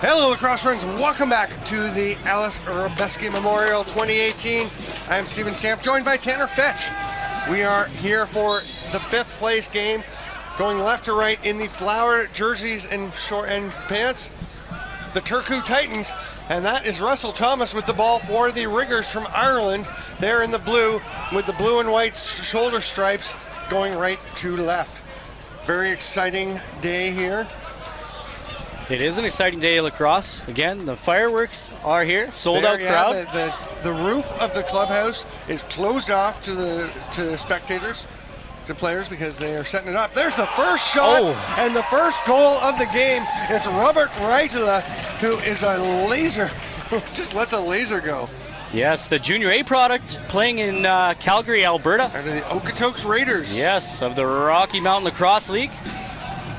Hello, lacrosse friends. Welcome back to the Aleš Hřebeský Memorial 2018. I am Steven Stamp, joined by Tanner Fetch. We are here for the 5th place game, going left to right in the flower jerseys and short and pants, the Turku Titans, and that is Russell Thomas with the ball for the Riggers from Ireland. They're in the blue with the blue and white shoulder stripes going right to left. Very exciting day here. It is an exciting day of lacrosse. Again, the fireworks are here, sold out crowd. The roof of the clubhouse is closed off to spectators, to players, because they are setting it up. There's the first shot and the first goal of the game. It's Robert Reitela, who is a laser, just lets a laser go. Yes, the Junior A product playing in Calgary, Alberta. Under the Okotoks Raiders. Yes, of the Rocky Mountain Lacrosse League.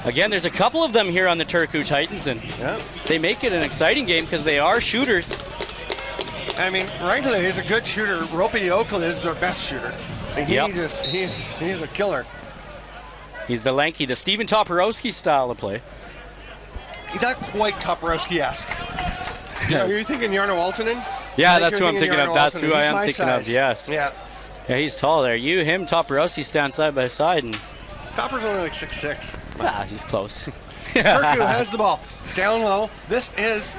Again, there's a couple of them here on the Turku Titans, and they make it an exciting game because they are shooters. I mean, Reitela is a good shooter. Ropi Yokel is their best shooter. He's a killer. He's the lanky, the Steven Toporowski style of play. He's not quite Toporowski-esque. You're thinking Jarno Aaltonen? Yeah, that's who I'm thinking of. That's who I am thinking of, yes. Yeah, he's tall there. Him, Toporowski stand side by side. And Topper's only like 6'6". He's close. Turku has the ball down low. This is,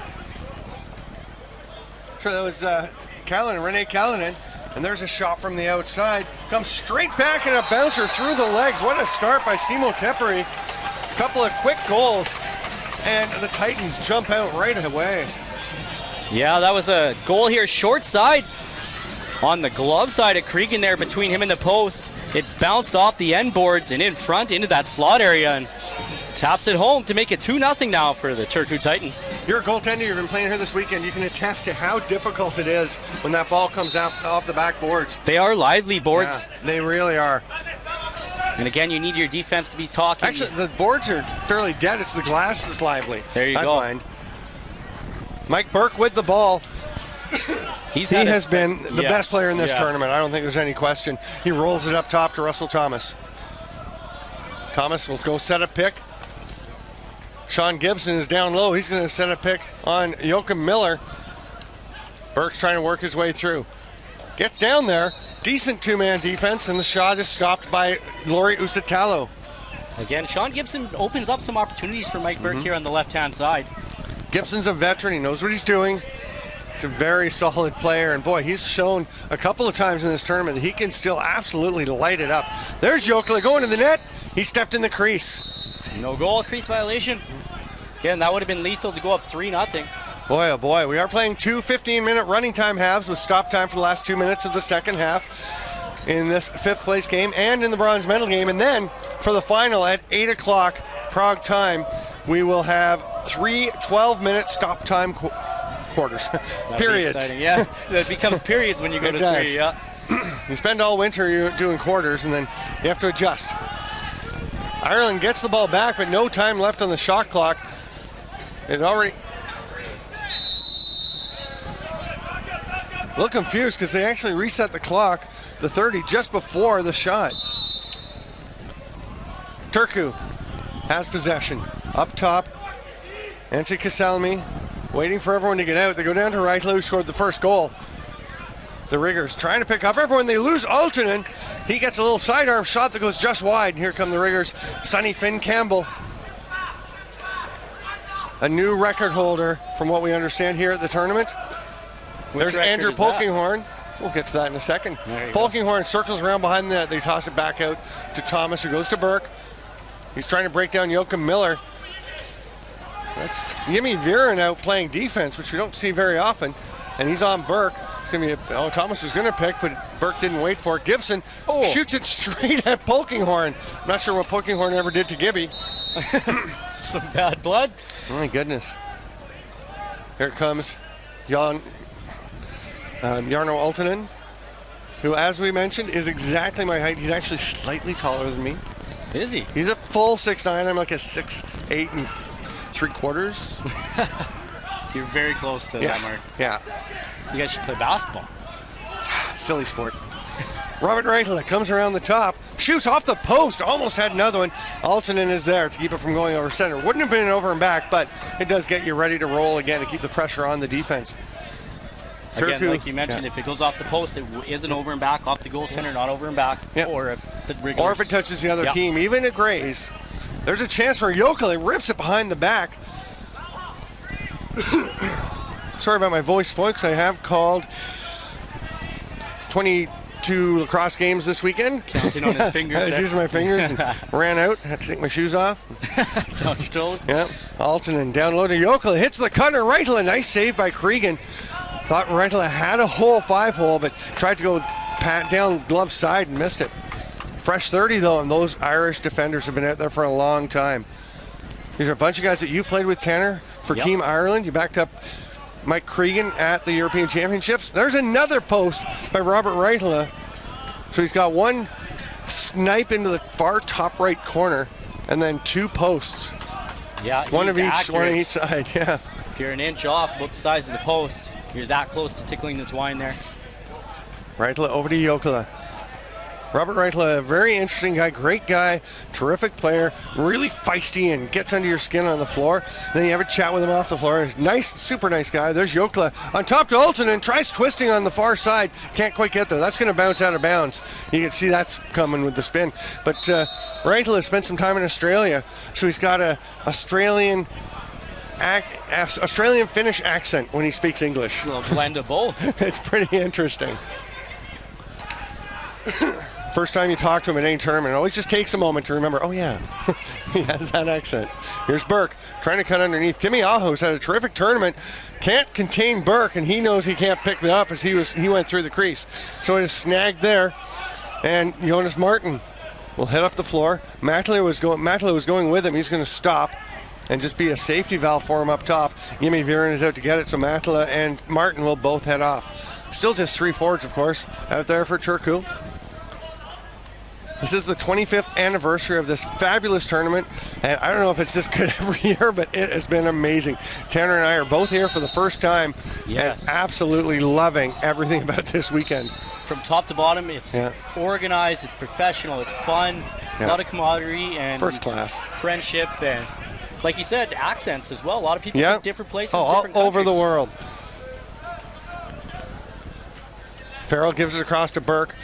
that was Rene Kalinin, and there's a shot from the outside. Comes straight back and a bouncer through the legs. What a start by Simo Teperi. Couple of quick goals, and the Titans jump out right away. Yeah, that was a goal here, short side. On the glove side of Cregan there between him and the post. It bounced off the end boards and in front into that slot area and taps it home to make it 2-0 now for the Turku Titans. You're a goaltender. You've been playing here this weekend. You can attest to how difficult it is when that ball comes off the back boards. They are lively boards. Yeah, they really are. And again, you need your defense to be talking. Actually, the boards are fairly dead. It's the glass that's lively. There you go. I find. Mike Burke with the ball. He has been the best player in this tournament. I don't think there's any question. He rolls it up top to Russell Thomas. Thomas will go set a pick. Sean Gibson is down low. He's going to set a pick on Joachim Miller. Burke's trying to work his way through. Gets down there. Decent two-man defense, and the shot is stopped by Lori Usitalo. Again, Sean Gibson opens up some opportunities for Mike Burke here on the left-hand side. Gibson's a veteran. He knows what he's doing. He's a very solid player, and boy, he's shown a couple of times in this tournament that he can still absolutely light it up. There's Jokela going to the net. He stepped in the crease. No goal, crease violation. Again, that would have been lethal to go up 3-0. Boy, oh boy, we are playing two 15-minute running time halves with stop time for the last 2 minutes of the second half in this 5th place game and in the bronze medal game. And then for the final at 8 o'clock Prague time, we will have 3 12-minute stop time quarters. Periods. Yeah, it becomes periods when you go to 3. Yeah. You spend all winter you're doing quarters, and then you have to adjust. Ireland gets the ball back, but no time left on the shot clock. It already... A little confused because they actually reset the clock, the 30, just before the shot. Turku has possession. Up top, Antti Kasalmi waiting for everyone to get out. They go down to Reitela, who scored the first goal. The Riggers trying to pick up everyone. They lose Aaltonen. He gets a little sidearm shot that goes just wide. And here come the Riggers. Sonny Finn Campbell, a new record holder from what we understand here at the tournament. There's Andrew Polkinghorn. We'll get to that in a second. Polkinghorn circles around behind the net. They toss it back out to Thomas, who goes to Burke. He's trying to break down Joachim Miller. That's Yemi Viren out playing defense, which we don't see very often. And he's on Burke. It's gonna be Thomas was going to pick, but Burke didn't wait for it. Gibson shoots it straight at Polkinghorn. I'm not sure what Polkinghorn ever did to Gibby. Some bad blood. Oh my goodness. Here comes Jarno Aaltonen, who, as we mentioned, is exactly my height. He's actually slightly taller than me. Is he? He's a full 6'9". I'm like a 6'8" and 3/4. You're very close to that mark. Yeah. You guys should play basketball. Silly sport. Robert Reitela comes around the top. shoots off the post. Almost had another one. Altonen is there to keep it from going over center. Wouldn't have been an over and back, but it does get you ready to roll again and keep the pressure on the defense. Again, Turku, like you mentioned, if it goes off the post, it isn't over and back, off the goaltender, not over and back. Yep. Or if it touches the other Yep. team, even at Grays, there's a chance for Jokela. He rips it behind the back. Sorry about my voice, folks. I have called 22 lacrosse games this weekend. Counting on his fingers. I was using my fingers and ran out. Had to take my shoes off. Down your toes. Yep. Altonen down low to Jokela. Hits the cutter. Reitala. Nice save by Cregan. Thought Reitala had a hole, 5-hole, but tried to go pat down glove side and missed it. Fresh 30, though, and those Irish defenders have been out there for a long time. These are a bunch of guys that you've played with, Tanner, for Team Ireland. You backed up Mike Cregan at the European Championships. There's another post by Robert Reitala. So he's got one snipe into the far top right corner, and then 2 posts. Yeah, one on each side, yeah. If you're an inch off both sides of the post, you're that close to tickling the twine there. Reitala over to Jokela. Robert Reitala, a very interesting guy, great guy, terrific player, really feisty and gets under your skin on the floor. Then you have a chat with him off the floor. Nice, super nice guy. There's Jokela on top to Altonen, tries twisting on the far side. Can't quite get there. That's going to bounce out of bounds. You can see that's coming with the spin. But Reitala spent some time in Australia, so he's got a Australian Finnish accent when he speaks English. A little blend of both. It's pretty interesting. First time you talk to him at any tournament, it always just takes a moment to remember, oh yeah, he has that accent. Here's Burke trying to cut underneath. Kimmy Aho's had a terrific tournament. Can't contain Burke, and he knows he can't pick it up as he went through the crease. So it is snagged there, and Jonas Martin will head up the floor. Matla was going with him. He's going to stop and just be a safety valve for him up top. Jimmy Viren is out to get it, so Matla and Martin will both head off. Still just 3 forwards, of course, out there for Turku. This is the 25th anniversary of this fabulous tournament, and I don't know if it's this good every year, but it has been amazing. Tanner and I are both here for the first time, and absolutely loving everything about this weekend. From top to bottom, it's organized, it's professional, it's fun, a lot of camaraderie and first class friendship, and like you said, accents as well. A lot of people from different places, different all over countries. the world. Farrell gives it across to Burke.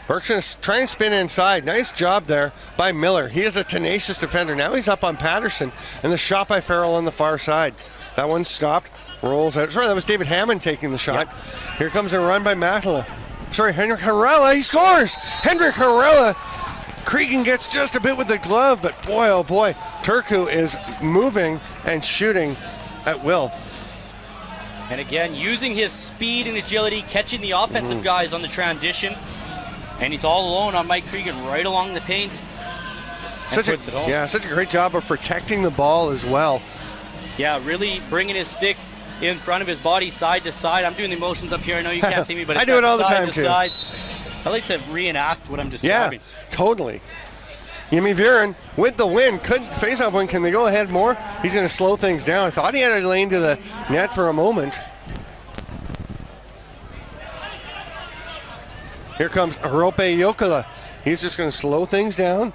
Burke's going to try and spin inside. Nice job there by Miller. He is a tenacious defender. Now he's up on Patterson, and the shot by Farrell on the far side. That one stopped, rolls out. Sorry, that was David Hammond taking the shot. Yep. Here comes a run by Matala. Sorry, Henrik Harella, he scores! Henrik Harella. Cregan gets just a bit with the glove, but boy, oh boy, Turku is moving and shooting at will. And again, using his speed and agility, catching the offensive guys on the transition. And he's all alone on Mike Cregan right along the paint. Such a great job of protecting the ball as well. Yeah, really bringing his stick in front of his body side to side. I'm doing the motions up here. I know you can't see me, but it's I do it all the time to too. Side. I like to reenact what I'm describing. Yeah, totally. Jimmy Viren with the win. Couldn't face off one. Can they go ahead more? He's going to slow things down. I thought he had a lane to the net for a moment. Here comes Rope Jokela. He's just going to slow things down.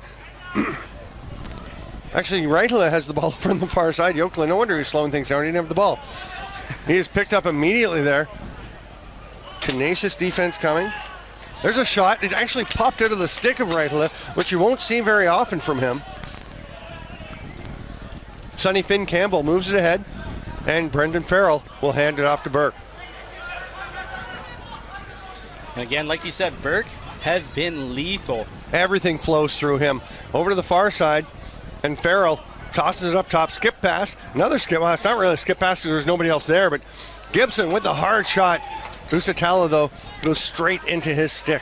Actually, Reitala has the ball from the far side. Jokela, no wonder he's slowing things down. He didn't have the ball. He is picked up immediately there. Tenacious defense coming. There's a shot. It actually popped out of the stick of Reitala, which you won't see very often from him. Sonny Finn Campbell moves it ahead, and Brendan Farrell will hand it off to Burke. And again, like you said, Burke has been lethal. Everything flows through him. Over to the far side, and Farrell tosses it up top. Skip pass. Another skip. Well, it's not really a skip pass because there's nobody else there, but Gibson with the hard shot. Busatalo, though, goes straight into his stick.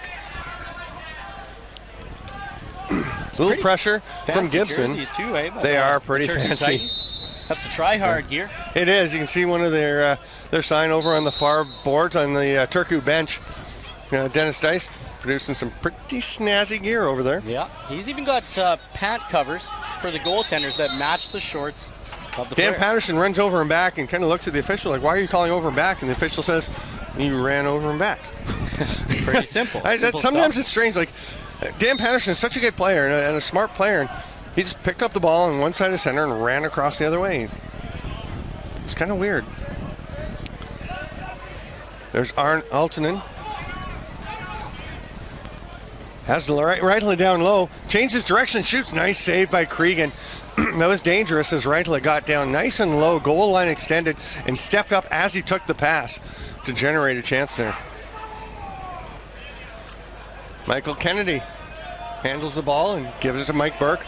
A little pressure from Gibson. Jerseys too, eh? They are pretty Turku fancy. Titans. That's the try-hard gear. It is. You can see one of their sign over on the far boards on the Turku bench. Dennis Dice producing some pretty snazzy gear over there. Yeah, he's even got pant covers for the goaltenders that match the shorts of the Dan players. Patterson runs over and back and kind of looks at the official like, why are you calling over and back? And the official says, you ran over and back. Pretty simple. Sometimes it's strange. Like, Dan Patterson is such a good player and a smart player. And he just picked up the ball on one side of center and ran across the other way. It's kind of weird. There's Arn Altonen. Has the Reitala down low. Changes direction, shoots. Nice save by Cregan. That was dangerous as Reitala got down nice and low, goal line extended, and stepped up as he took the pass to generate a chance there. Michael Kennedy handles the ball and gives it to Mike Burke.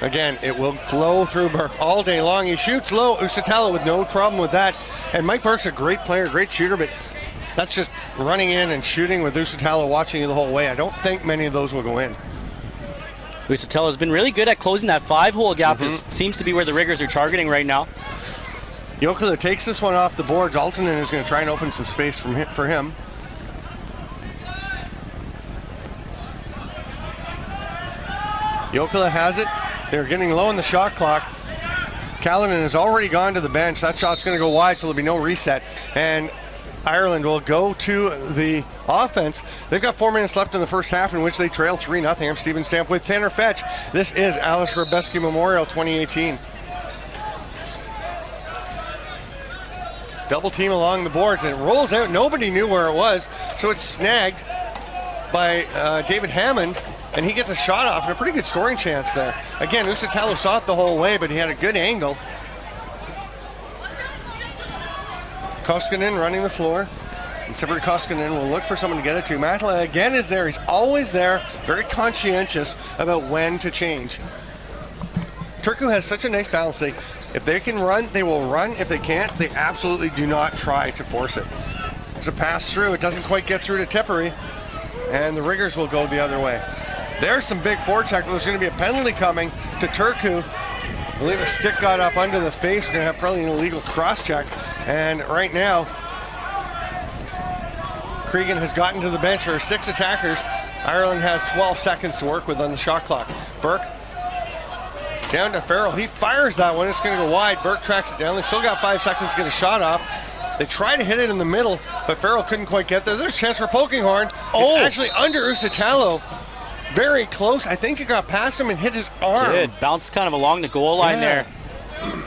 Again, it will flow through Burke all day long. He shoots low. Usitalo with no problem with that. And Mike Burke's a great player, great shooter, but that's just running in and shooting with Usitalo watching you the whole way. I don't think many of those will go in. Usitalo's been really good at closing that 5-hole gap. Seems to be where the Riggers are targeting right now. Jokela takes this one off the boards. Altonen is going to try and open some space for him. Jokela has it. They're getting low in the shot clock. Callanan has already gone to the bench. That shot's going to go wide, so there'll be no reset. And Ireland will go to the offense. They've got 4 minutes left in the first half in which they trail 3-0. I'm Steven Stamp with Tanner Fetch. This is Aleš Hřebeský Memorial 2018. Double team along the boards, and it rolls out. Nobody knew where it was, so it's snagged by David Hammond, and he gets a shot off and a pretty good scoring chance there. Again, Usitalo saw it the whole way, but he had a good angle. Koskinen running the floor. And Severi Koskinen will look for someone to get it to. Matla again is there. He's always there, very conscientious about when to change. Turku has such a nice balance. If they can run, they will run. If they can't, they absolutely do not try to force it. There's a pass through. It doesn't quite get through to Tippery, and the Riggers will go the other way. There's some big forecheck. There's going to be a penalty coming to Turku. I believe a stick got up under the face. We're going to have probably an illegal cross-check. And right now, Cregan has gotten to the bench. There are 6 attackers. Ireland has 12 seconds to work with on the shot clock. Burke down to Farrell. He fires that one. It's going to go wide. Burke tracks it down. They've still got 5 seconds to get a shot off. They try to hit it in the middle, but Farrell couldn't quite get there. There's a chance for Polkinghorn. It's actually under Usitalo. Very close. I think it got past him and hit his arm. It did. Bounced kind of along the goal line there.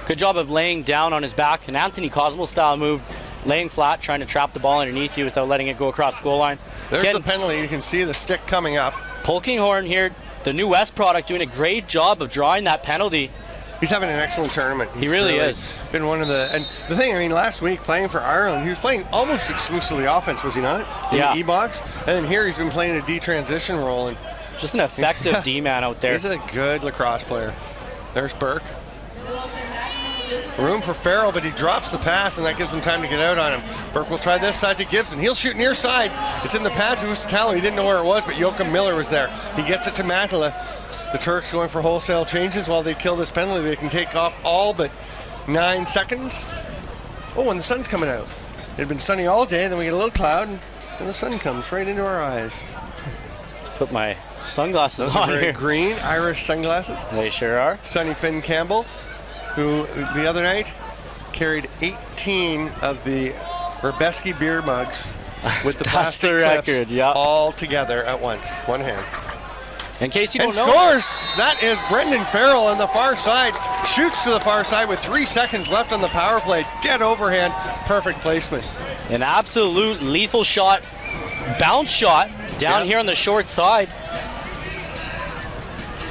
Good job of laying down on his back. An Anthony Cosmo style move. Laying flat, trying to trap the ball underneath you without letting it go across the goal line. There's the penalty. You can see the stick coming up. Polkinghorn here, the New West product, doing a great job of drawing that penalty. He's having an excellent tournament. He really is. Been one of the, and the thing, I mean, last week playing for Ireland, he was playing almost exclusively offense, was he not? In the E-box. And then here he's been playing a D-transition role. And just an effective D-man out there. He's a good lacrosse player. There's Burke. Room for Farrell, but he drops the pass, and that gives him time to get out on him. Burke will try this side to Gibson. He'll shoot near side. It's in the pads of Usitalo. He didn't know where it was, but Joachim Miller was there. He gets it to Matala. The Turks going for wholesale changes while they kill this penalty. They can take off all but 9 seconds. Oh, and the sun's coming out. It had been sunny all day, then we get a little cloud, and the sun comes right into our eyes. Put my sunglasses Those on are very here. Green Irish sunglasses. They sure are. Sonny Finn Campbell, who the other night carried 18 of the Hřebeský beer mugs with the plastic clips all together at once, one hand. In case you don't know. And scores! That is Brendan Farrell on the far side. Shoots to the far side with 3 seconds left on the power play. Dead overhand. Perfect placement. An absolute lethal shot. Bounce shot down here on the short side.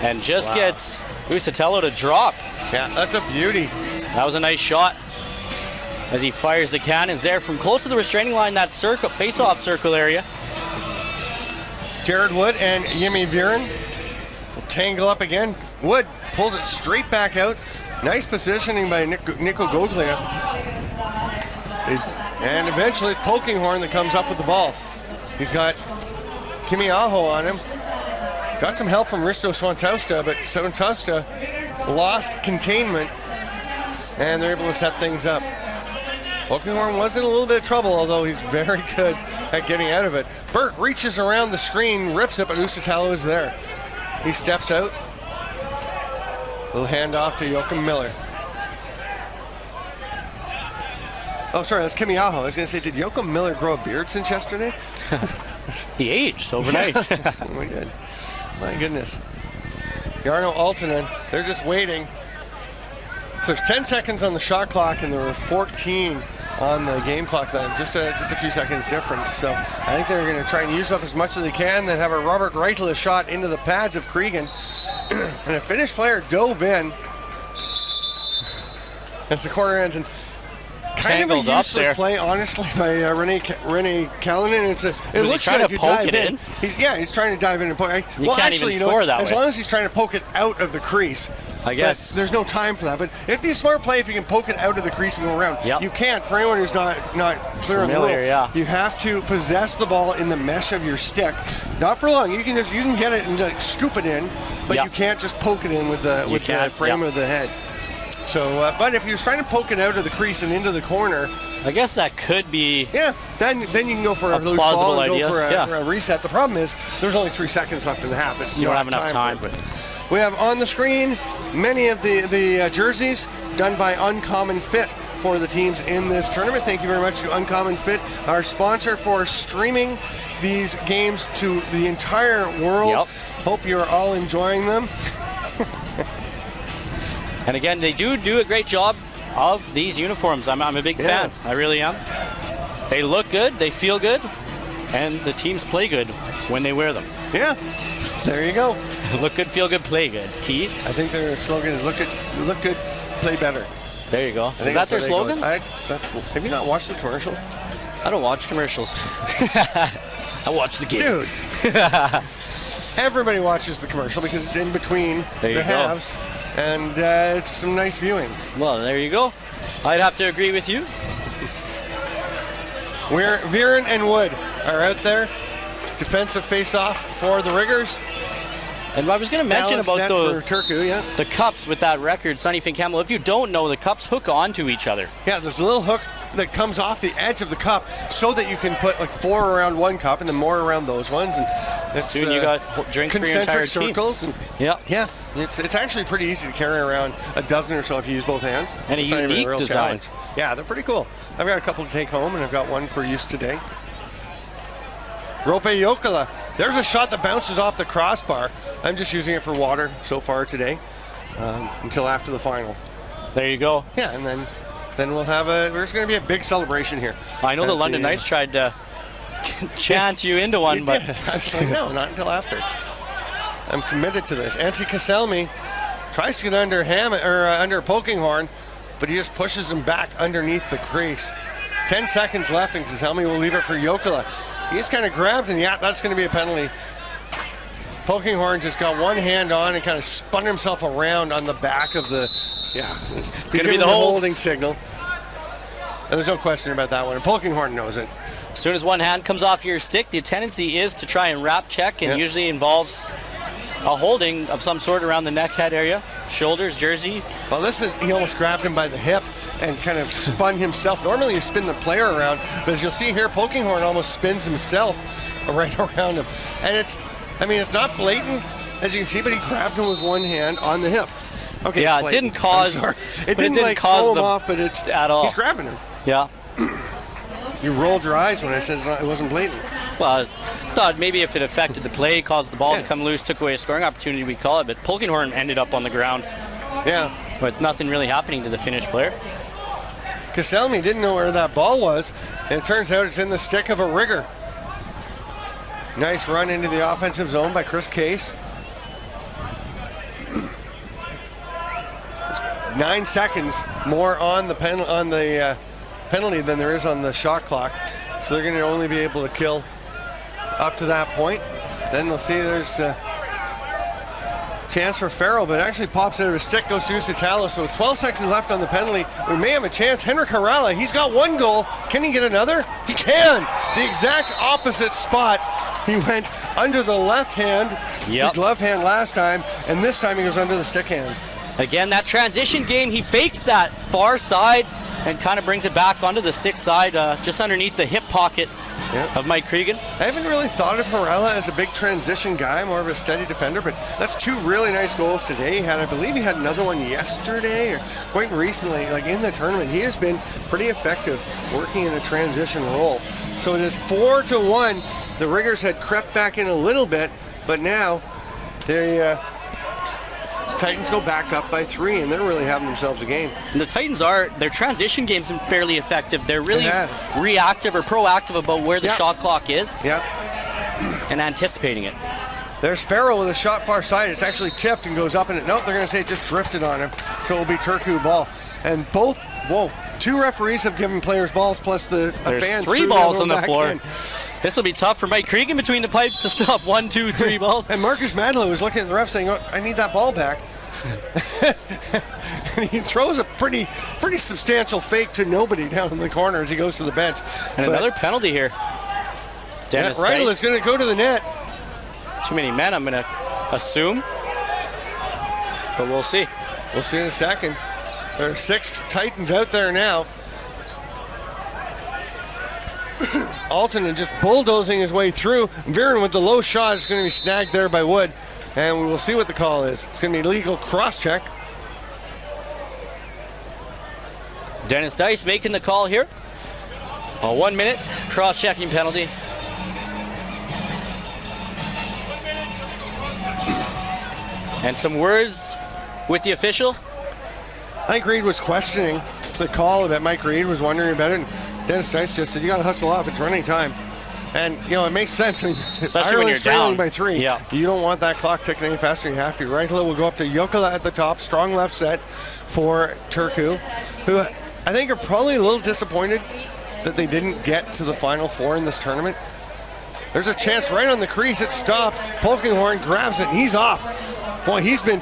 And just gets Usitalo to drop. Yeah, that's a beauty. That was a nice shot. As he fires the cannons there from close to the restraining line, that circle, face-off circle area. Jared Wood and Yemi Viren will tangle up again. Wood pulls it straight back out. Nice positioning by Nico Goglia. And eventually it's Polkinghorn that comes up with the ball. He's got Kimiaho on him. Got some help from Risto Swantowska, but Swantowska lost containment, and they're able to set things up. Polkinghorn was in a little bit of trouble, although he's very good at getting out of it. Burke reaches around the screen, rips it, but Usitalo is there. He steps out. Little handoff to Joachim Miller. Oh, sorry, that's Kimiaho. I was going to say, did Joachim Miller grow a beard since yesterday? He aged overnight. Oh, my God. My goodness. Jarno Aaltonen, they're just waiting. So there's 10 seconds on the shot clock, and there were 14 on the game clock then. Just a few seconds difference. So I think they're going to try and use up as much as they can, then have a Robert Reichel shot into the pads of Cregan. And a Finnish player dove in. That's the corner ends. And kind of a useless play, honestly, by Rene Kallinen. It looks trying like to poke it in? He's trying to dive in and poke. You can't even score that way. As long as he's trying to poke it out of the crease. I guess. But there's no time for that. But it'd be a smart play if you can poke it out of the crease and go around. Yep. You can't. For anyone who's not clear on the rule, you have to possess the ball in the mesh of your stick. Not for long. You can get it and like, scoop it in, but you can't just poke it in with the frame of the head. So, but if you're trying to poke it out of the crease and into the corner, I guess that could be. Yeah, then you can go for a loose ball and go for a reset. The problem is there's only 3 seconds left in the half. You don't have enough time. We have on the screen many of the jerseys done by Uncommon Fit for the teams in this tournament. Thank you very much to Uncommon Fit, our sponsor for streaming these games to the entire world. Yep. Hope you're all enjoying them. And again, they do a great job of these uniforms. I'm a big fan. I really am. They look good, they feel good, and the teams play good when they wear them. Yeah, there you go. Look good, feel good, play good. Key? I think their slogan is look good, play better. There you go. Is that their slogan? Have you not watched the commercial? I don't watch commercials. I watch the game. Dude. Everybody watches the commercial because it's in between the halves. And it's some nice viewing. Well, there you go. I'd have to agree with you. Viren and Wood are out there. Defensive face-off for the Riggers. And I was going to mention about the cups with that record, Sonny Finn Campbell. If you don't know, the cups hook onto each other. Yeah, there's a little hook that comes off the edge of the cup so that you can put like 4 around one cup and then more around those ones. And soon you got drinks for your entire circles team. Yeah. It's actually pretty easy to carry around a dozen or so if you use both hands. And a unique design. Yeah, they're pretty cool. I've got a couple to take home, and I've got one for use today. Rope Jokela. There's a shot that bounces off the crossbar. I'm just using it for water so far today until after the final. There you go. Yeah, and then we'll have there's going to be a big celebration here. I know the London Knights tried to chant you into one, but actually no, not until after. I'm committed to this. Antti Kaselmi tries to get under under Polkinghorn, but he just pushes him back underneath the crease. 10 seconds left, and Kaselmi will leave it for Jokela. He's kind of grabbed, and that's going to be a penalty. Polkinghorn just got one hand on and kind of spun himself around on the back of the. Yeah, it's going to be the holding signal. And there's no question about that one. And Polkinghorn knows it. As soon as one hand comes off your stick, the tendency is to try and wrap check, and usually involves a holding of some sort around the neck head area, shoulders, jersey. Well, he almost grabbed him by the hip and kind of spun himself. Normally you spin the player around, but as you'll see here, Polkinghorn almost spins himself right around him. And it's not blatant, as you can see, but he grabbed him with one hand on the hip. Okay. Yeah, it didn't cause. It didn't cause him off, but it's at all. He's grabbing him. Yeah. You rolled your eyes when I said it wasn't blatant. Well, I thought maybe if it affected the play, caused the ball to come loose, took away a scoring opportunity, we'd call it. But Polkinghorn ended up on the ground. Yeah. With nothing really happening to the Finnish player. Kaselmi didn't know where that ball was, and it turns out it's in the stick of a rigger. Nice run into the offensive zone by Chris Case. 9 seconds more on the penalty than there is on the shot clock, so they're going to only be able to kill up to that point. Then they'll see there's a chance for Farrell, but it actually pops out of his stick, goes to Usitalo. So 12 seconds left on the penalty. We may have a chance. Henrik Harala, he's got one goal. Can he get another? He can. The exact opposite spot. He went under the left hand, the glove hand last time, and this time he goes under the stick hand. Again, that transition game, he fakes that far side and kind of brings it back onto the stick side, just underneath the hip pocket of Mike Cregan. I haven't really thought of Harala as a big transition guy, more of a steady defender, but that's 2 really nice goals today. I believe he had another one yesterday or quite recently, like in the tournament. He has been pretty effective working in a transition role. So it is 4-1. The Riggers had crept back in a little bit, but now The Titans go back up by 3, and they're really having themselves a game. And the Titans their transition game's been fairly effective. They're really reactive or proactive about where the shot clock is. Yeah. And anticipating it. There's Farrell with a shot far side. It's actually tipped and goes up, and nope, they're going to say it just drifted on him. So it'll be Turku ball. And both, 2 referees have given players balls, plus the fans. 3 balls on the floor. This will be tough for Mike Cregan between the pipes to stop 1, 2, 3 balls. And Marcus Madlow was looking at the ref saying, oh, I need that ball back. And he throws a pretty substantial fake to nobody down in the corner as he goes to the bench. And another penalty here. Dennis Rydell is going to go to the net. Too many men, I'm going to assume. But we'll see. We'll see in a second. There are 6 Titans out there now. Altonen just bulldozing his way through. Viren with the low shot is going to be snagged there by Wood. And we will see what the call is. It's going to be legal cross-check. Dennis Dice making the call here. A 1-minute cross-checking penalty. And some words with the official. I think Reed was questioning the call a bit. Mike Reed was wondering about it. And Dennis Dice just said, you got to hustle off. It's running time. And, it makes sense. I mean, especially when you're down by 3. Yeah. You don't want that clock ticking any faster. You have to. Rydell will go up to Jokela at the top. Strong left set for Turku, who I think are probably a little disappointed that they didn't get to the Final 4 in this tournament. There's a chance right on the crease. It stopped. Polkinghorn grabs it, and he's off. Boy, he's been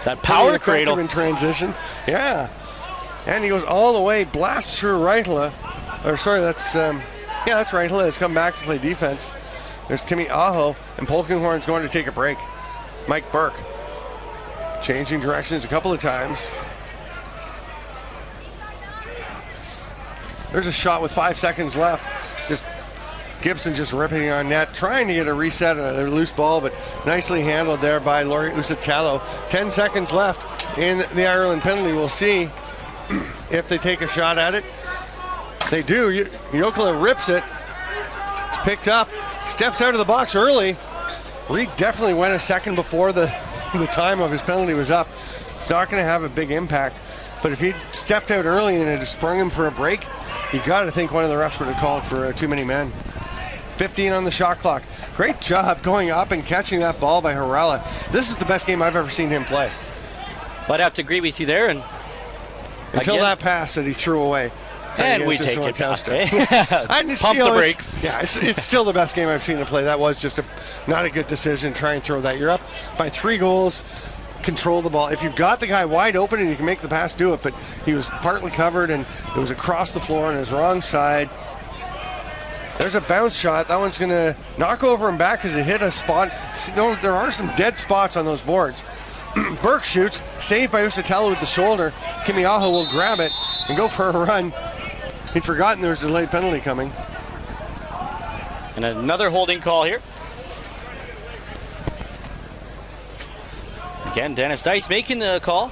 that power cradle in transition. Yeah. And he goes all the way, blasts through Rydell. Or sorry, that's Rydell has come back to play defense. There's Timmy Aho, and Polkinghorn's going to take a break. Mike Burke changing directions a couple of times. There's a shot with 5 seconds left. Just Gibson just ripping on net, trying to get a reset on a loose ball, but nicely handled there by Laurie Usitalo. 10 seconds left in the Ireland penalty. We'll see if they take a shot at it. They do. Jokela rips it. It's picked up. Steps out of the box early. Reed definitely went a second before the time of his penalty was up. It's not going to have a big impact. But if he'd stepped out early and it had sprung him for a break, you got to think one of the refs would have called for too many men. 15 on the shot clock. Great job going up and catching that ball by Harala. This is the best game I've ever seen him play. I'd have to agree with you there. And until that pass that he threw away. And we take it back. Pump the brakes. It's still the best game I've seen him play. That was just not a good decision. Try and throw that. You're up by 3 goals. Control the ball. If you've got the guy wide open and you can make the pass, do it. But he was partly covered and it was across the floor on his wrong side. There's a bounce shot. That one's going to knock over him back as it hit a spot. There are some dead spots on those boards. Burke shoots, saved by Usitalo with the shoulder. Kimiaho will grab it and go for a run. He'd forgotten there was a delayed penalty coming. And another holding call here. Again, Dennis Dice making the call.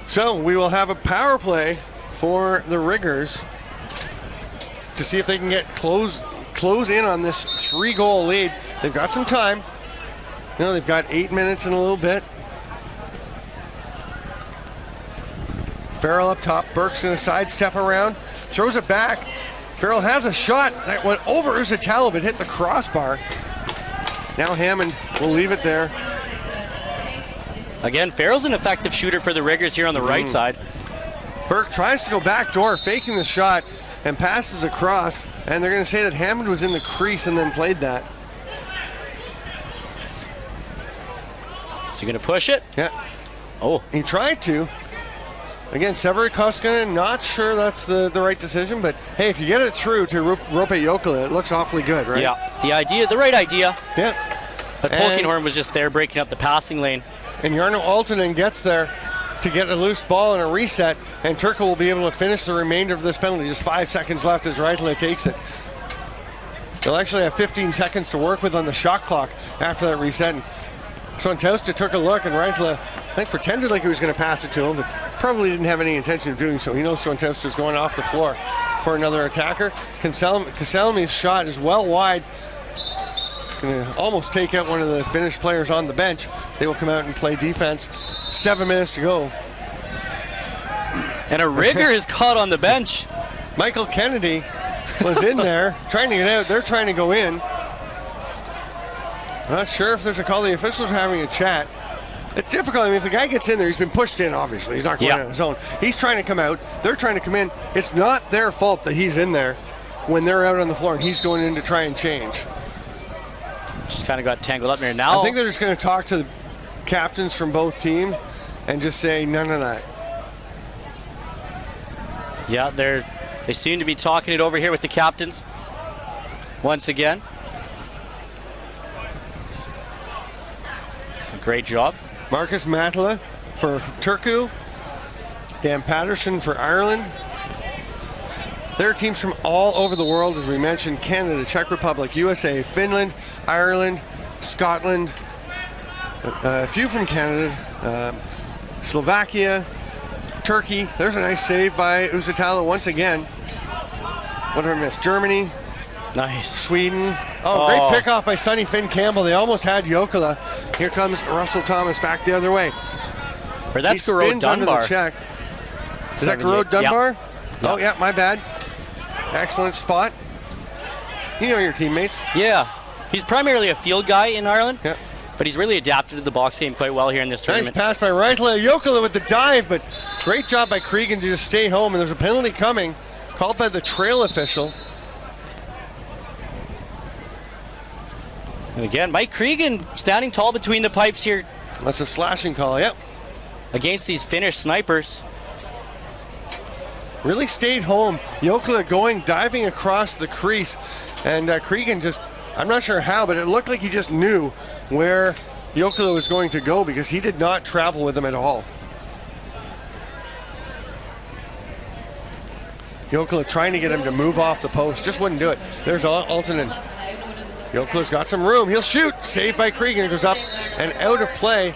So we will have a power play for the Riggers to see if they can get close in on this 3-goal lead. They've got some time. They've got 8 minutes and a little bit. Farrell up top. Burke's going to sidestep around. Throws it back. Farrell has a shot that went over Usitalo but hit the crossbar. Now Hammond will leave it there. Again, Farrell's an effective shooter for the Riggers here on the right side. Burke tries to go back door, faking the shot, and passes across. And they're going to say that Hammond was in the crease and then played that. Is he going to push it? Yeah. Oh. He tried to. Again, Severi Koskinen, not sure that's the right decision, but hey, if you get it through to Rope Jokela, it looks awfully good, right? Yeah, the right idea. Yeah. But Polkinghorn was just there breaking up the passing lane. And Jarno Altonen gets there to get a loose ball and a reset, and Turku will be able to finish the remainder of this penalty. Just 5 seconds left as Rydell takes it. They'll actually have 15 seconds to work with on the shot clock after that reset. And Swantowska took a look, and Rydell, I think, pretended like he was going to pass it to him, but probably didn't have any intention of doing so. He knows Swantowska's going off the floor for another attacker. Kaselmi's shot is well wide. Going to almost take out one of the Finnish players on the bench. They will come out and play defense. 7 minutes to go. And a rigger is caught on the bench. Michael Kennedy was in there trying to get out. They're trying to go in. Not sure if there's a call. The officials are having a chat. It's difficult. I mean, if the guy gets in there, he's been pushed in, obviously. He's not going on his own. He's trying to come out. They're trying to come in. It's not their fault that he's in there when they're out on the floor and he's going in to try and change. Just kind of got tangled up there now. I think they're just going to talk to the captains from both teams and just say none of that. Yeah, they seem to be talking it over here with the captains once again. Great job. Marcus Matala for Turku. Dan Patterson for Ireland. There are teams from all over the world, as we mentioned: Canada, Czech Republic, USA, Finland, Ireland, Scotland, a few from Canada, Slovakia, Turkey. There's a nice save by Usitalo once again. What did I miss? Germany. Nice. Sweden. Oh, great pickoff by Sonny Finn Campbell. They almost had Jokela. Here comes Russell Thomas back the other way. Or that's he spins Garrod under the Dunbar. check. Is that Garrod Dunbar? Yeah. Oh, yeah, my bad. Excellent spot. You know your teammates. Yeah. He's primarily a field guy in Ireland. Yeah. But he's really adapted to the box game quite well here in this tournament. Nice pass by Reitla. Jokela with the dive, but great job by Cregan to just stay home. And there's a penalty coming, called by the trail official. And again, Mike Cregan standing tall between the pipes here. That's a slashing call, yep. Against these Finnish snipers. Really stayed home. Jokela going, diving across the crease. And Cregan just, I'm not sure how, but it looked like he just knew where Jokela was going to go because he did not travel with him at all. Jokela trying to get him to move off the post, just wouldn't do it. There's Altonen. Jokela's got some room. He'll shoot. Saved by Cregan. It goes up and out of play.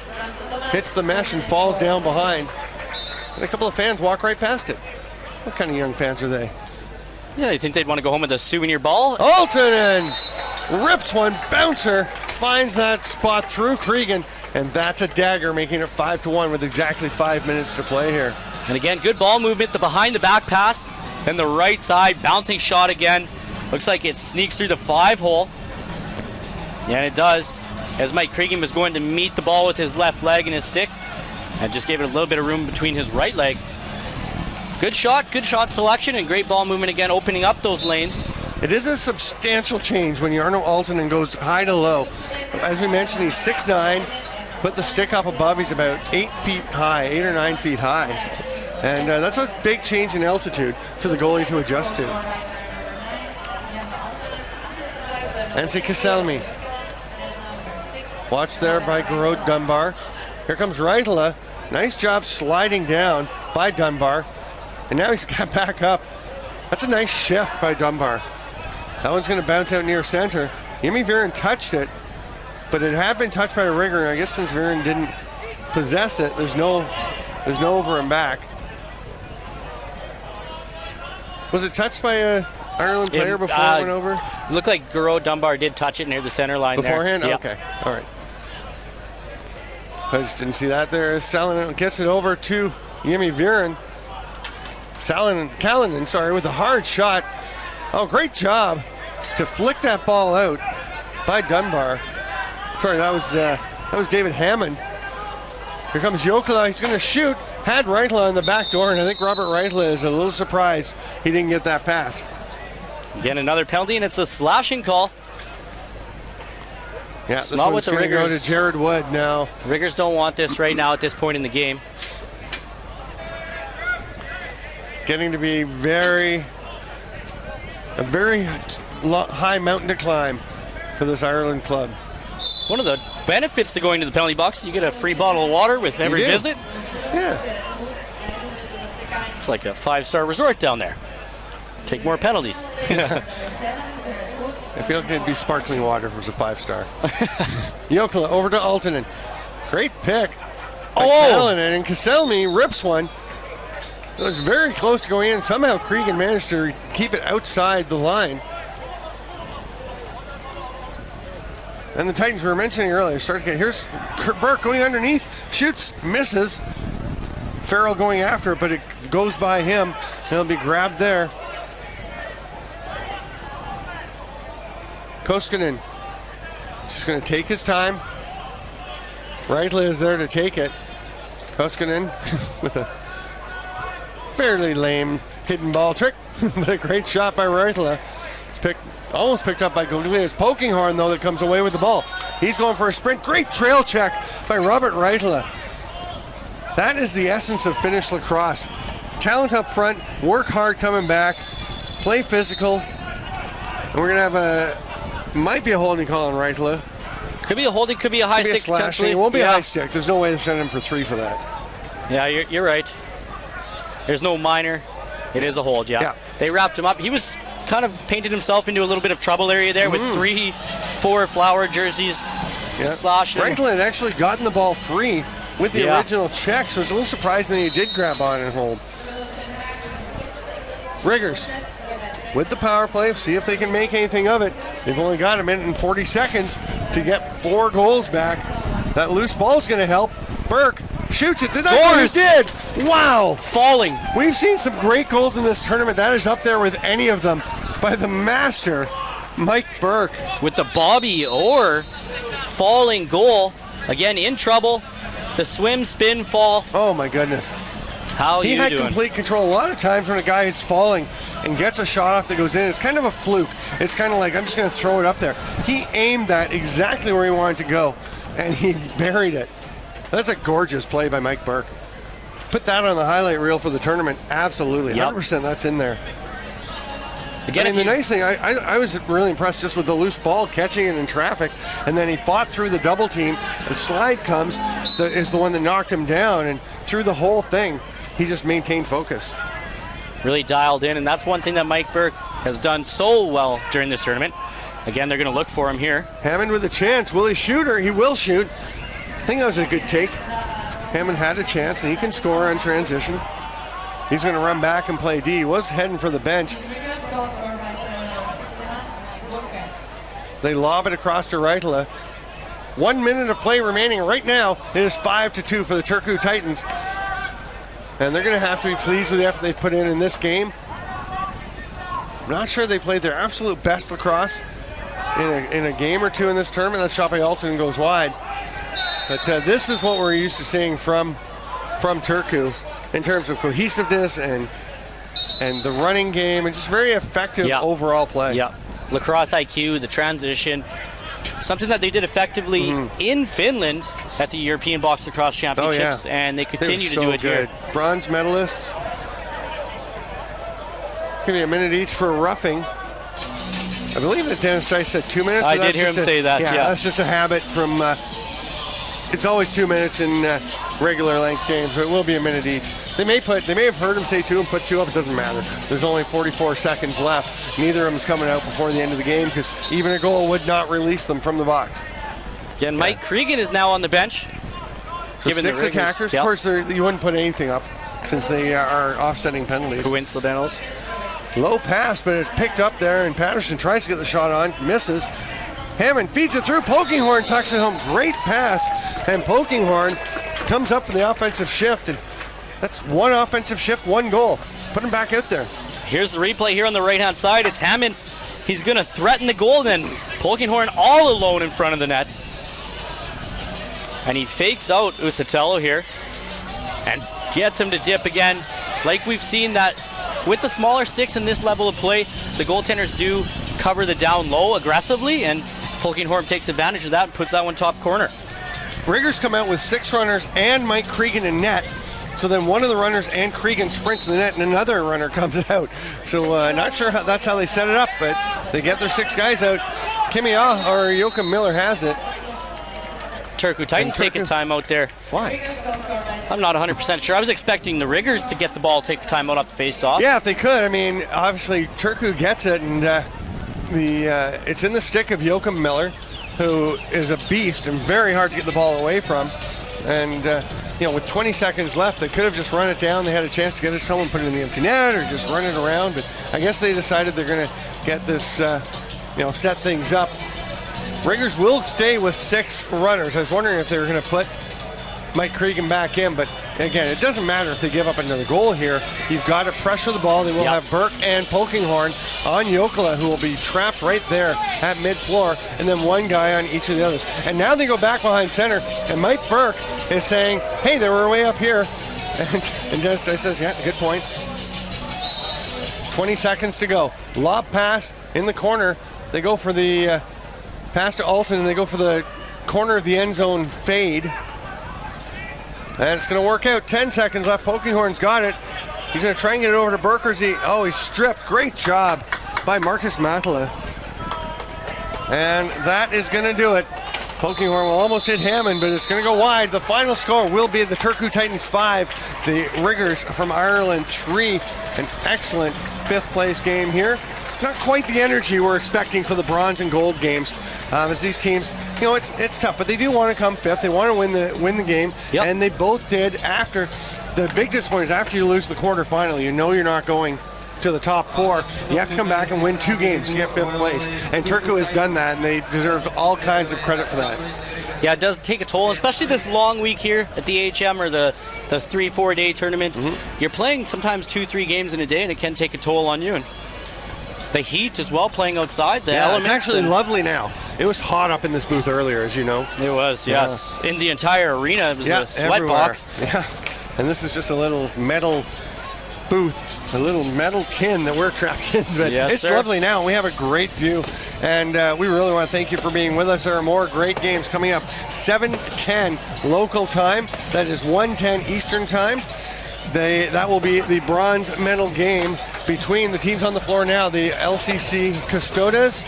Hits the mesh and falls down behind. And a couple of fans walk right past it. What kind of young fans are they? Yeah, you think they'd want to go home with a souvenir ball? Altonen rips one. Bouncer finds that spot through Cregan. And that's a dagger, making it 5-1 with exactly 5 minutes to play here. And again, good ball movement. The behind the back pass. Then the right side. Bouncing shot again. Looks like it sneaks through the 5-hole. Yeah, and it does, as Mike Cregan was going to meet the ball with his left leg and his stick, and just gave it a little bit of room between his right leg. Good shot selection, and great ball movement again, opening up those lanes. It is a substantial change when Jarno Altonen goes high to low. As we mentioned, he's 6'9", put the stick up above, he's about 8 feet high, 8 or 9 feet high. And that's a big change in altitude for the goalie to adjust to. Ansi Kaselmi. Watch there by Garrod Dunbar. Here comes Reitla. Nice job sliding down by Dunbar. And now he's got back up. That's a nice shift by Dunbar. That one's going to bounce out near center. Jimmy Viren touched it, but it had been touched by a rigger. And I guess since Viren didn't possess it, there's no over and back. Was it touched by a Ireland player before it went over? Looked like Garrod Dunbar did touch it near the center line beforehand? There. Okay, all right. I just didn't see that there. Salonen gets it over to Jimmy Viren. Callanan, with a hard shot. Oh, great job to flick that ball out by Dunbar. Sorry, that was David Hammond. Here comes Jokela. He's going to shoot. Had Reitla on the back door, and I think Robert Reitla is a little surprised he didn't get that pass. Again, another penalty, and it's a slashing call. Yeah, it's this not one's with the going to go riggers. to Jared Wood now. Riggers don't want this right now at this point in the game. It's getting to be a very high mountain to climb for this Ireland club. One of the benefits to going to the penalty box, you get a free bottle of water with every visit. Yeah. It's like a 5-star resort down there. Take more penalties. I feel like it'd be sparkling water if it was a 5-star. Jokela over to Altonen. Great pick. Callanan, and Kaselmi rips one. It was very close to going in. Somehow Cregan managed to keep it outside the line. And the Titans we were mentioning earlier started to get, here's Burke going underneath, shoots, misses. Farrell going after it, but it goes by him. He'll be grabbed there. Koskinen just going to take his time. Reitla is there to take it. Koskinen with a fairly lame hidden ball trick, but a great shot by Reitla. It's almost picked up by Goglia's Pokinghorn, though, that comes away with the ball. He's going for a sprint. Great trail check by Robert Reitla. That is the essence of Finnish lacrosse. Talent up front, work hard coming back, play physical. And we're going to have might be a holding call on Reitla. Could be a holding, could be a high stick potentially. It won't be a high stick. There's no way to send him for 3 for that. Yeah, you're right. There's no minor. It is a hold, yeah. They wrapped him up. He was kind of painted himself into a little bit of trouble area there with 3-4 flower jerseys slashing. Reitla had actually gotten the ball free with the original check, so it's a little surprising that he did grab on and hold. Riggers with the power play, see if they can make anything of it. They've only got a minute and 40 seconds to get 4 goals back. That loose ball's going to help. Burke shoots it. Scores! He did. Wow. Falling. We've seen some great goals in this tournament. That is up there with any of them by the master, Mike Burke. With the Bobby Orr falling goal. Again, in trouble. The swim, spin, fall. Oh my goodness. How he you had doing? Complete control. A lot of times when a guy is falling and gets a shot off that goes in, it's kind of a fluke. It's kind of like, I'm just going to throw it up there. He aimed that exactly where he wanted to go, and he buried it. That's a gorgeous play by Mike Burke. Put that on the highlight reel for the tournament. Absolutely. 100% that's in there. Again, I mean, the nice thing, I was really impressed just with the loose ball, catching it in traffic, and then he fought through the double team. The slide comes, is the one that knocked him down, and through the whole thing, he just maintained focus. Really dialed in, and that's one thing that Mike Burke has done so well during this tournament. Again, they're going to look for him here. Hammond with a chance. Will he shoot, or he will shoot? I think that was a good take. Hammond had a chance, and he can score on transition. He's going to run back and play D. He was heading for the bench. They lob it across to Reitla. 1 minute of play remaining right now. It is 5-2 for the Turku Titans. And they're going to have to be pleased with the effort they've put in this game. I'm not sure they played their absolute best lacrosse in a game or two in this tournament. That shot by Alton goes wide. But this is what we're used to seeing from Turku in terms of cohesiveness and the running game and just very effective overall play. Yeah, lacrosse IQ, the transition, something that they did effectively in Finland at the European Box Lacrosse Championships, and they continue to do it here. Bronze medalists. Give me a minute each for roughing. I believe that Dennis Dice said 2 minutes. I did hear him say that, yeah. That's just a habit from, it's always 2 minutes in regular length games, so it will be a minute each. They may have heard him say 2 and put 2 up. It doesn't matter. There's only 44 seconds left. Neither of them's coming out before the end of the game because even a goal would not release them from the box. Again, Mike Cregan is now on the bench. So 6 attackers. Of course, you wouldn't put anything up since they are offsetting penalties. Coincidentals. Low pass, but it's picked up there, and Patterson tries to get the shot on, misses. Hammond feeds it through. Pokinghorn tucks it home. Great pass, and Pokinghorn comes up for the offensive shift, and that's 1 offensive shift, 1 goal. Put him back out there. Here's the replay here on the right-hand side. It's Hammond. He's going to threaten the goal, then Pokinghorn all alone in front of the net. And he fakes out Usatello here and gets him to dip again. Like we've seen that with the smaller sticks in this level of play, the goaltenders do cover the down low aggressively, and Pokinghorn takes advantage of that and puts that one top corner. Riggers come out with 6 runners and Mike Cregan in net. So then one of the runners and Cregan sprints to the net and another runner comes out. So not sure how that's how they set it up, but they get their 6 guys out. Joachim Miller has it. Turku Titans take a timeout there. Why? I'm not 100% sure. I was expecting the Riggers to get the ball, take the timeout off the face-off. Yeah, if they could. I mean, obviously Turku gets it, and it's in the stick of Joachim Miller, who is a beast and very hard to get the ball away from. And with 20 seconds left, they could have just run it down. They had a chance to get it to someone, put it in the empty net, or just run it around. But I guess they decided they're going to get this, set things up. Riggers will stay with 6 runners. I was wondering if they were going to put Mike Cregan back in, but again, it doesn't matter if they give up another goal here. You've got to pressure the ball. They will have Burke and Polkinghorn on Jokela, who will be trapped right there at mid-floor, and then one guy on each of the others. And now they go back behind center, and Mike Burke is saying, hey, they were way up here. And Dennis Dice says, yeah, good point. 20 seconds to go. Lob pass in the corner. They go for the pass to Alton, and they go for the corner of the end zone fade. And it's going to work out. 10 seconds left. Polkinghorn's got it. He's going to try and get it over to Burkers. He's stripped. Great job by Marcus Matala. And that is going to do it. Polkinghorn will almost hit Hammond, but it's going to go wide. The final score will be the Turku Titans 5, the Riggers from Ireland 3. An excellent 5th place game here. Not quite the energy we're expecting for the bronze and gold games. As these teams, it's tough, but they do want to come 5th. They want to win the game, and they both did. After the big disappointment is after you lose the quarterfinal, you're not going to the top 4. You have to come back and win 2 games to get 5th place, and Turku has done that, and they deserve all kinds of credit for that. Yeah, it does take a toll, especially this long week here at the AHM or the 3-4 day tournament. You're playing sometimes 2-3 games in a day, and it can take a toll on you. And the heat as well, playing outside. The elements. It's actually lovely now. It was hot up in this booth earlier, as you know. It was, yes. In the entire arena, it was a sweat box. Yeah, and this is just a little metal booth, a little metal tin that we're trapped in. But it's lovely now. We have a great view, and we really want to thank you for being with us. There are more great games coming up. 7:10 local time. That is 1:10 Eastern time. That will be the bronze medal game between the teams on the floor now, the LC Custodes,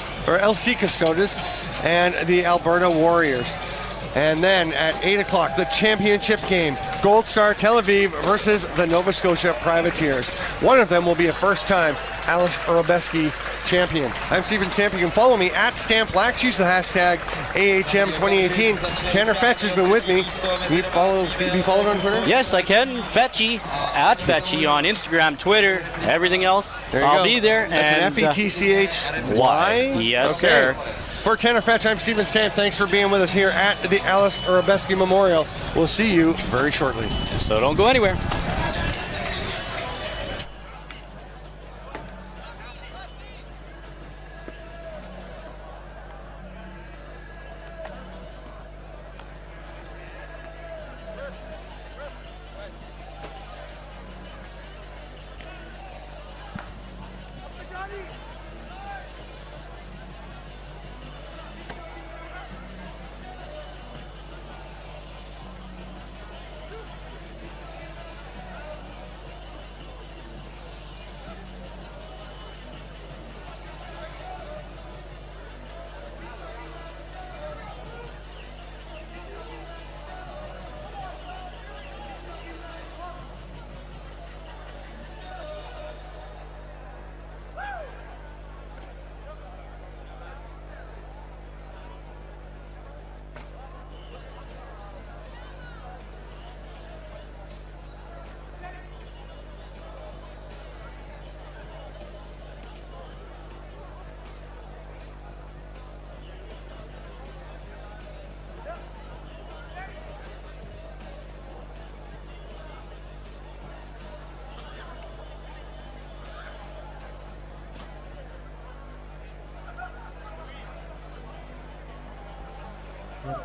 and the Alberta Warriors. And then at 8 o'clock, the championship game, Gold Star Tel Aviv versus the Nova Scotia Privateers. One of them will be a first-time Aleš Hřebeský champion. I'm Stephen Stamp. You can follow me at StampLax. Use the hashtag AHM2018. Tanner Fetch has been with me. Can you be followed on Twitter? Yes, I can. Fetchy, at Fetchy on Instagram, Twitter, everything else. I'll be there. That's an F-E-T-C-H-Y? Yes, sir. For Tanner Fetch, I'm Stephen Stamp. Thanks for being with us here at the Aleš Hřebeský Memorial. We'll see you very shortly. So don't go anywhere.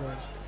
Right.